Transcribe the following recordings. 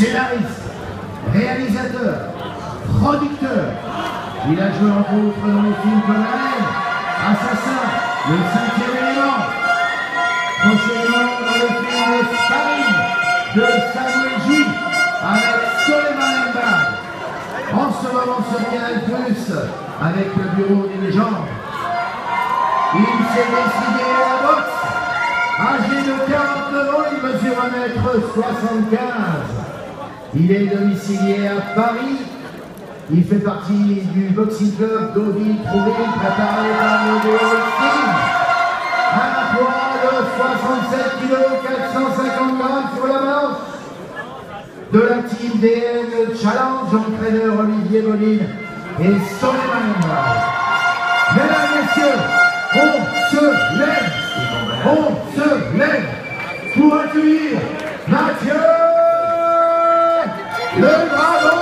scénariste, réalisateur, producteur. Il a joué entre autres dans les films comme La Haine, Assassin, Le Cinquième Élément. Prochainement dans le film Sparring de Samuel J. avec Soleiman Mbag. En ce moment sur Canal+, avec le Bureau des légendes. Il s'est décidé à la boxe. Âgé de 49 ans, il mesure 1,75 m. Il est domicilié à Paris. Il fait partie du boxing club Deauville Trouvé, préparé par le Deauville. Un poids de 67 kg, 450 g sur la balance. De la team DN Challenge, entraîneur Olivier Moline et Soleiman Mbag. Mesdames et messieurs, on se lève pour accueillir Mathieu Le Dragon.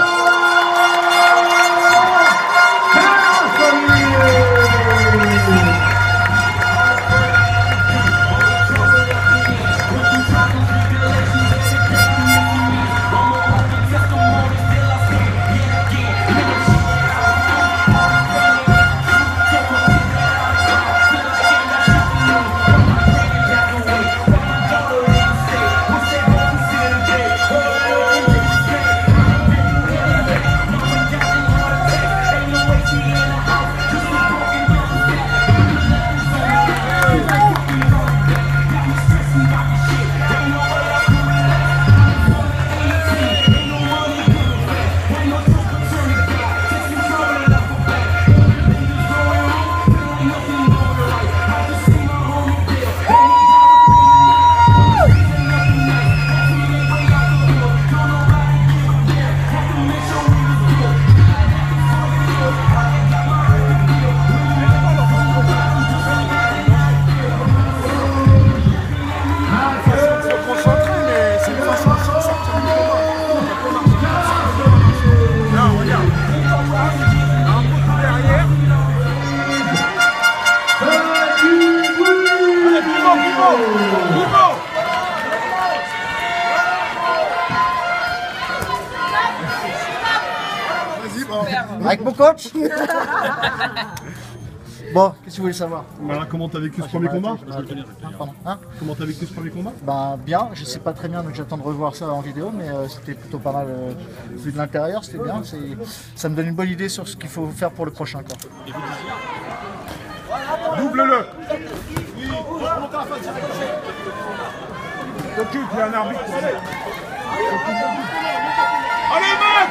Avec mon coach. Bon, qu'est-ce que vous voulez savoir? Voilà, comment t'as vécu ce premier combat? Pardon, hein? Comment t'as vécu ce premier combat? Bah bien, je sais pas très bien, donc j'attends de revoir ça en vidéo, mais c'était plutôt pas mal vu de l'intérieur, c'était bien. Ça me donne une bonne idée sur ce qu'il faut faire pour le prochain. Quoi. Double-le! T'occupe, il y a un arbitre. Allez, Matt!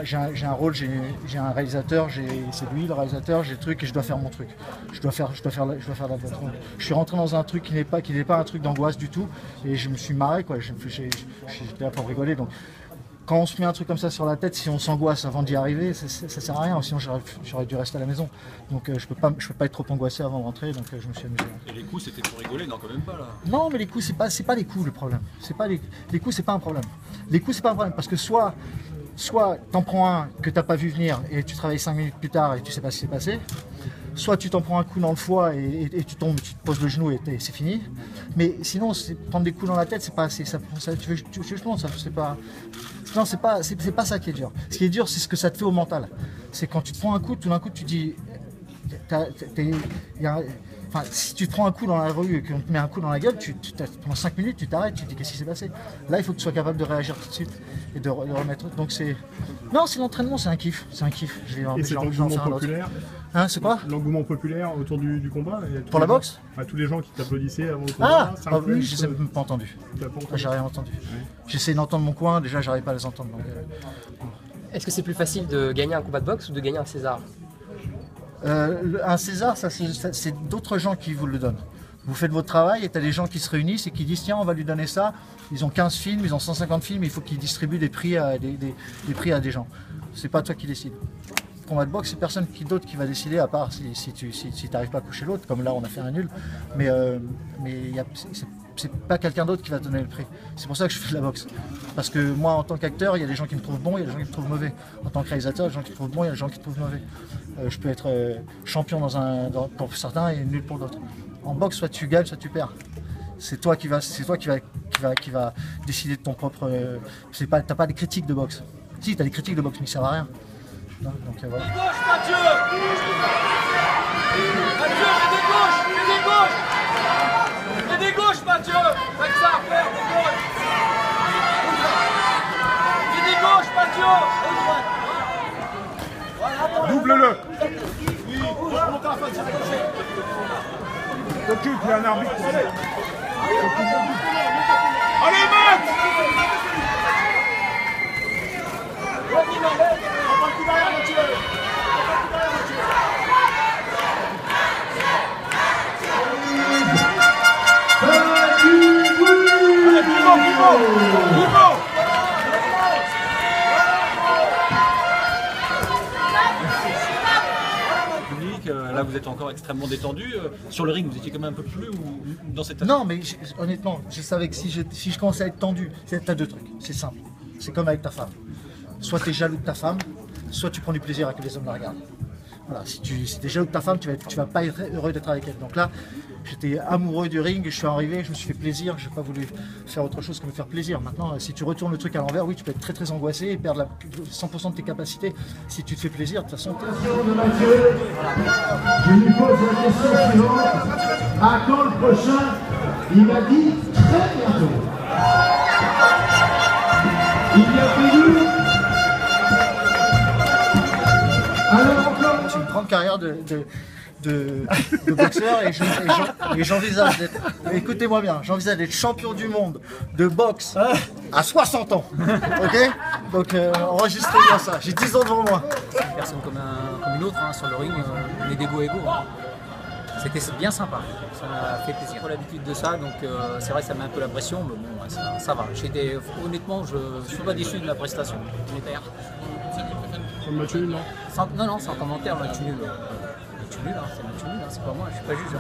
J'ai un rôle, j'ai un réalisateur, c'est lui le réalisateur, j'ai le truc et je dois faire mon truc. Je dois faire la boîte. Je suis rentré dans un truc qui n'est pas un truc d'angoisse du tout et je me suis marré quoi. J'étais là pour rigoler donc. Quand on se met un truc comme ça sur la tête, si on s'angoisse avant d'y arriver, ça sert à rien. Sinon, j'aurais dû rester à la maison. Donc, je peux pas être trop angoissé avant de rentrer. Donc, je me suis amusé. Et les coups, c'était pour rigoler, non, quand même pas là. Non, mais les coups, c'est pas les coups le problème. Les coups, c'est pas un problème. Les coups, c'est pas un problème parce que soit t'en prends un que t'as pas vu venir et tu travailles 5 minutes plus tard et tu sais pas ce qui s'est passé. Soit tu t'en prends un coup dans le foie et tu tombes, tu te poses le genou et c'est fini. Mais sinon, prendre des coups dans la tête, c'est pas assez. Non, c'est pas ça qui est dur. Ce qui est dur, c'est ce que ça te fait au mental. C'est quand tu te prends un coup, tout d'un coup, tu dis, si tu te prends un coup dans la rue et qu'on te met un coup dans la gueule, pendant 5 minutes, tu t'arrêtes, tu te dis qu'est-ce qui s'est passé. Là, il faut que tu sois capable de réagir tout de suite et de remettre. Donc c'est l'entraînement, c'est un kiff, Et c'est l'engouement populaire. Hein, c'est quoi? L'engouement populaire autour du combat. Pour la boxe? Tous les gens qui t'applaudissaient avant le combat. Je les ai même pas entendus. J'ai rien entendu. J'essaie d'entendre mon coin, déjà j'arrive pas à les entendre. Est-ce que c'est plus facile de gagner un combat de boxe ou de gagner un César? Un César, c'est d'autres gens qui vous le donnent. Vous faites votre travail et tu as des gens qui se réunissent et qui disent tiens, on va lui donner ça. Ils ont 15 films, ils ont 150 films, il faut qu'ils distribuent des prix à des gens. C'est pas toi qui décides. combat de boxe, c'est personne d'autre qui va décider, à part si tu n'arrives pas à coucher l'autre, comme là on a fait un nul. Mais c'est pas quelqu'un d'autre qui va te donner le prix. C'est pour ça que je fais de la boxe. Parce que moi, en tant qu'acteur, il y a des gens qui me trouvent bon, il y a des gens qui me trouvent mauvais. En tant que réalisateur, il y a des gens qui me trouvent bon, il y a des gens qui me trouvent mauvais. Je peux être champion pour certains et nul pour d'autres. En boxe, soit tu gagnes, soit tu perds. C'est toi qui va décider de ton propre. T'as pas des critiques de boxe. Si, t'as des critiques de boxe, mais ça ne sert à rien. Donc voilà. Gauche, Mathieu! Mathieu, fais des gauches! Fais des gauches! Fais des gauches, Mathieu! Fais ça, fais des gauches! Fais des gauches, Mathieu! Double-le. T'occupe, il y a un arbitre. Allez, Matt! Là, vous êtes encore extrêmement détendu. Sur le ring, vous étiez quand même un peu plus ou dans cette... Non, mais honnêtement, je savais que si je commençais à être tendu, t'as deux trucs. C'est simple. C'est comme avec ta femme. Soit tu es jaloux de ta femme, soit tu prends du plaisir à que les hommes la regardent. Voilà, si tu es jaloux de ta femme, tu vas pas être heureux d'être avec elle. Donc là, j'étais amoureux du ring, je suis arrivé, je me suis fait plaisir, je n'ai pas voulu faire autre chose que me faire plaisir. Maintenant, si tu retournes le truc à l'envers, oui, tu peux être très très angoissé et perdre 100% de tes capacités. Si tu te fais plaisir, de toute façon... Je lui pose la question suivante. À quand le prochain? Il m'a dit très bientôt. Il y a prévu. Alors encore. J'ai une grande carrière de boxeur et j'envisage d'être, écoutez-moi bien, j'envisage d'être champion du monde de boxe à 60 ans. Ok? Donc enregistrez bien ça, j'ai 10 ans devant moi. Personne comme une autre hein, sur le ring, on est d'ego à ego. Hein. C'était bien sympa, ça m'a fait plaisir. J'ai pas l'habitude de ça, donc c'est vrai que ça met un peu la pression, mais bon, ça va. Honnêtement, je ne suis pas déçu de la prestation. Sur le match nul, non? Non, sans commentaire, match nul. Match nul, c'est match nul, c'est pas moi, je suis pas juge. Hein.